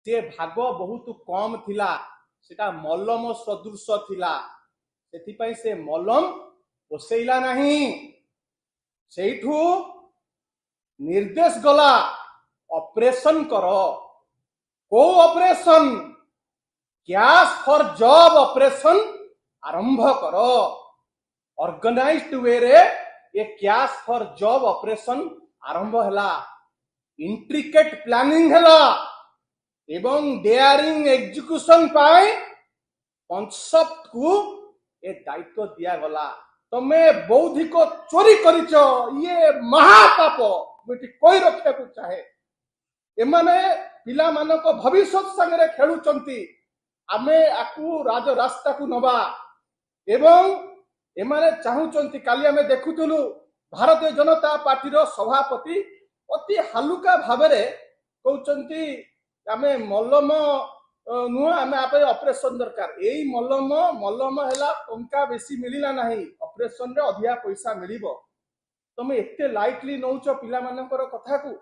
से भाग बहुत कम थिला सेटा मलम सदृश थिला सेथिपाई से मलम पोसेइला नहीं सेठू निर्देश गला ऑपरेशन करो को operation cash for job operation आरंभ करो ऑर्गेनाइज्ड वे रे ये कैश फॉर जॉब ऑपरेशन आरंभ हला इंट्रिकेट प्लानिंग हला एवं डेयरिंग एग्जीक्यूशन पाए कॉन्सेप्ट को ए दायित्व दिया गला तमे बौद्धिक चोरी करिच ये महापाप बेटी कोई रखा को चाहे एमाने पिला मानको भविष्य संगे खेलुचंती आमे आकु राज रास्ता को नबा एवं एमाने चाहुचंती काली आमे देखुतलु भारतीय जनता पार्टी रो सभापति अति हालुका भाबरे कहउचंती आमे मल्लम नुह आमे आपे ऑपरेशन दरकार एई मल्लम हैला टंका बेसी मिलिला नाही ऑपरेशन रे अधिया पैसा मिलिबो तमे एते लाइटली नउचो पिला मानकर कथा को